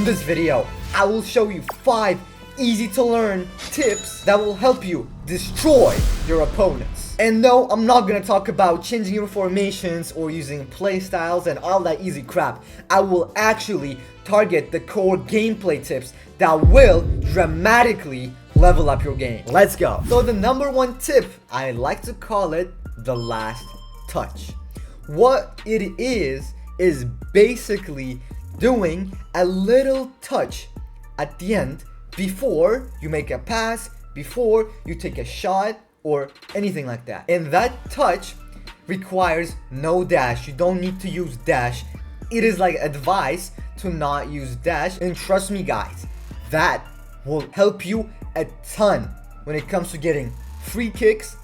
this video, I will show you 5 easy to learn tips that will help you destroy your opponents. And no, I'm not gonna talk about changing your formations or using playstyles and all that easy crap. I will actually target the core gameplay tips that will dramatically level up your game. Let's go. So the number 1 tip, I like to call it the last touch. What it is basically doing a little touch at the end before you make a pass, before you take a shot, or anything like that. And that touch requires no dash. You don't need to use dash. It is like advice to not use dash. And trust me guys, that will help you a ton when it comes to getting free kicks,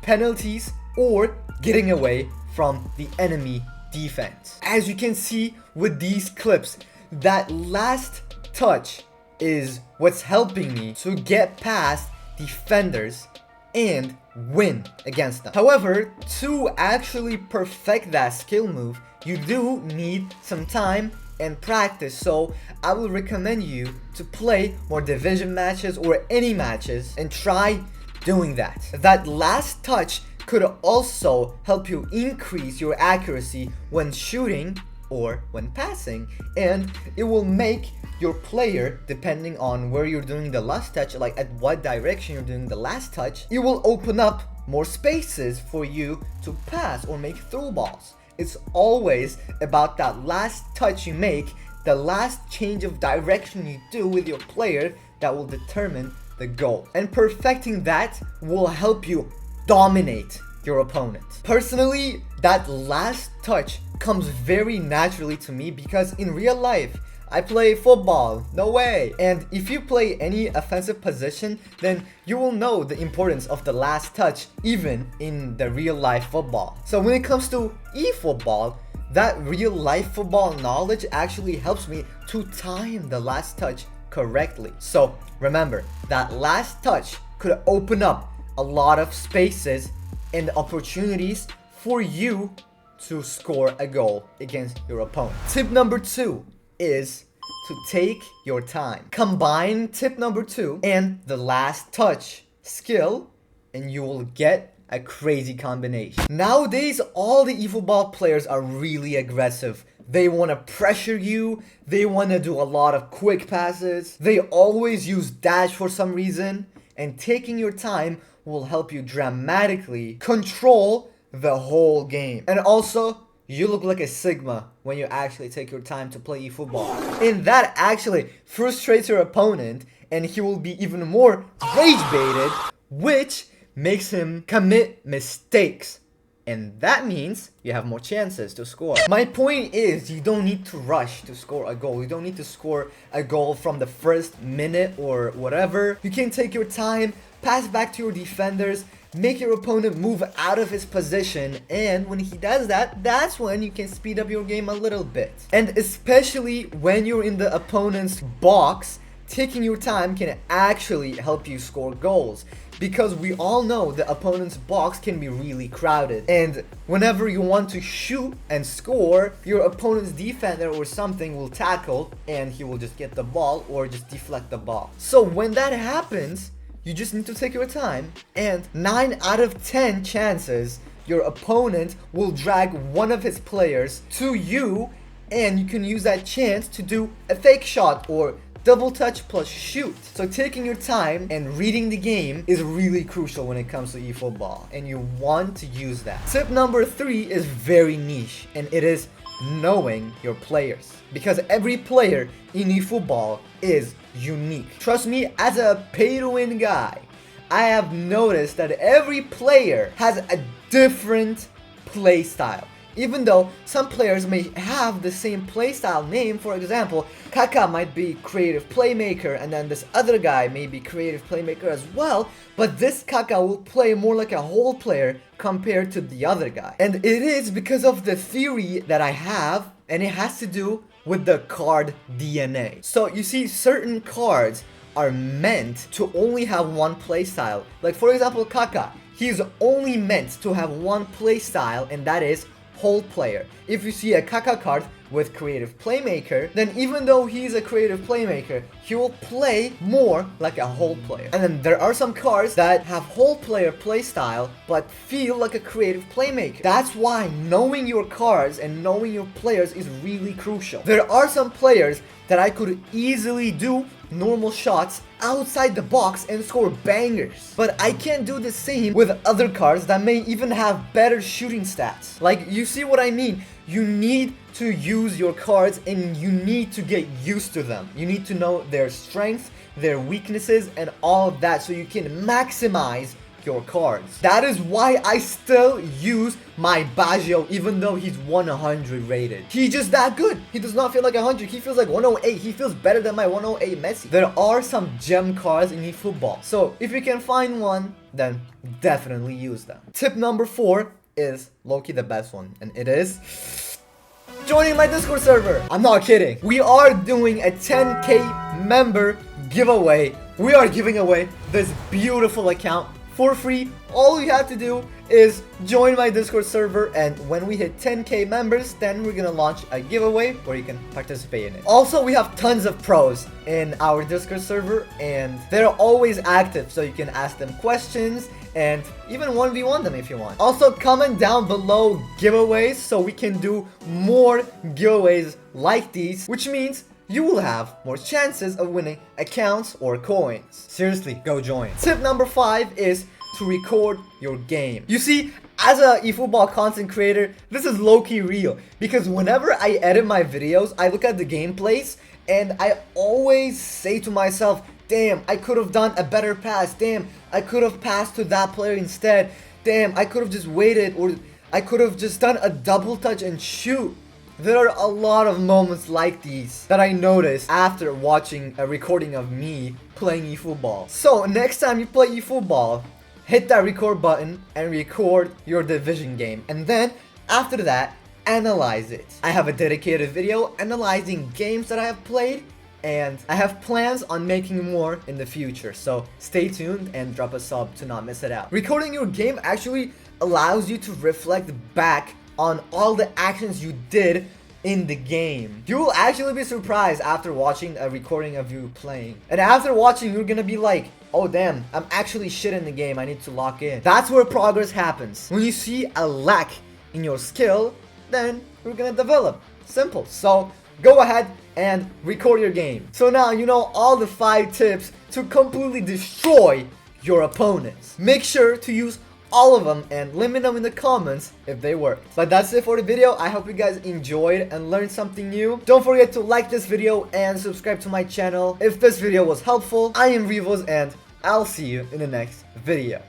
penalties, or getting away from the enemy defense. As you can see with these clips, that last touch is what's helping me to get past defenders and win against them. However, to actually perfect that skill move, you do need some time and practice. So I will recommend you to play more division matches or any matches and try doing that. That last touch could also help you increase your accuracy when shooting or when passing, and it will make your player, depending on where you're doing the last touch, like at what direction you're doing the last touch, it will open up more spaces for you to pass or make through balls. It's always about that last touch you make, the last change of direction you do with your player that will determine the goal. And perfecting that will help you dominate your opponent. Personally, that last touch comes very naturally to me because in real life, I play football, no way. And if you play any offensive position, then you will know the importance of the last touch even in the real life football. So when it comes to eFootball, that real life football knowledge actually helps me to time the last touch correctly. So remember, that last touch could open up a lot of spaces and opportunities for you to score a goal against your opponent. Tip number 2 is to take your time. Combine tip number 2 and the last touch skill and you will get a crazy combination. Nowadays, all the eFootball players are really aggressive. They want to pressure you, they want to do a lot of quick passes, they always use dash for some reason, and taking your time will help you dramatically control the whole game. And also, you look like a Sigma when you actually take your time to play eFootball. And that actually frustrates your opponent and he will be even more rage baited, which makes him commit mistakes. And that means you have more chances to score. My point is, you don't need to rush to score a goal. You don't need to score a goal from the first minute or whatever. You can take your time, pass back to your defenders, make your opponent move out of his position, and when he does that, that's when you can speed up your game a little bit. And especially when you're in the opponent's box, taking your time can actually help you score goals, because we all know the opponent's box can be really crowded, and whenever you want to shoot and score, your opponent's defender or something will tackle and he will just get the ball or just deflect the ball. So when that happens, you just need to take your time, and 9 out of 10 chances your opponent will drag one of his players to you, and you can use that chance to do a fake shot or double touch plus shoot. So taking your time and reading the game is really crucial when it comes to eFootball, and you want to use that. Tip number 3 is very niche, and it is knowing your players, because every player in eFootball is unique. Trust me, as a pay-to-win guy, I have noticed that every player has a different play style. Even though some players may have the same playstyle name, for example, Kaká might be creative playmaker and then this other guy may be creative playmaker as well, but this Kaká will play more like a whole player compared to the other guy. And it is because of the theory that I have, and it has to do with the card DNA. So you see, certain cards are meant to only have one playstyle. Like for example, Kaká, he's only meant to have one playstyle, and that is whole player. If you see a Kaká card with creative playmaker, then even though he's a creative playmaker, he will play more like a whole player. And then there are some cards that have whole player playstyle but feel like a creative playmaker. That's why knowing your cards and knowing your players is really crucial. There are some players that I could easily do normal shots outside the box and score bangers, but I can't do the same with other cards that may even have better shooting stats. Like, you see what I mean? You need to use your cards and you need to get used to them. You need to know their strengths, their weaknesses, and all of that so you can maximize your cards. That is why I still use my Baggio even though he's 100 rated. He's just that good. He does not feel like 100. He feels like 108. He feels better than my 108 Messi. There are some gem cards in eFootball, so if you can find one, then definitely use them. Tip number 4 is low-key the best one, and it is joining my Discord server. I'm not kidding. We are doing a 10k member giveaway. We are giving away this beautiful account for free. All you have to do is join my Discord server, and when we hit 10k members, then we're gonna launch a giveaway where you can participate in it. Also, we have tons of pros in our Discord server and they're always active, so you can ask them questions and even 1v1 them if you want. Also, comment down below giveaways so we can do more giveaways like these, which means you will have more chances of winning accounts or coins. Seriously, go join. Tip number 5 is to record your game. You see, as a eFootball content creator, this is low-key real, because whenever I edit my videos, I look at the gameplays and I always say to myself, damn, I could have done a better pass. Damn, I could have passed to that player instead. Damn, I could have just waited, or I could have just done a double touch and shoot. There are a lot of moments like these that I noticed after watching a recording of me playing eFootball. So next time you play eFootball, hit that record button and record your division game, and then after that, analyze it. I have a dedicated video analyzing games that I have played, and I have plans on making more in the future, so stay tuned and drop a sub to not miss it out. Recording your game actually allows you to reflect back on all the actions you did in the game. You will actually be surprised after watching a recording of you playing. And after watching, you're gonna be like, oh damn, I'm actually shit in the game, I need to lock in. That's where progress happens. When you see a lack in your skill, then you're gonna develop. Simple. So go ahead and record your game. So now you know all the 5 tips to completely destroy your opponents. Make sure to use all of them and let me know in the comments if they worked. But that's it for the video. I hope you guys enjoyed and learned something new. Don't forget to like this video and subscribe to my channel if this video was helpful. I am reevuzyt and I'll see you in the next video.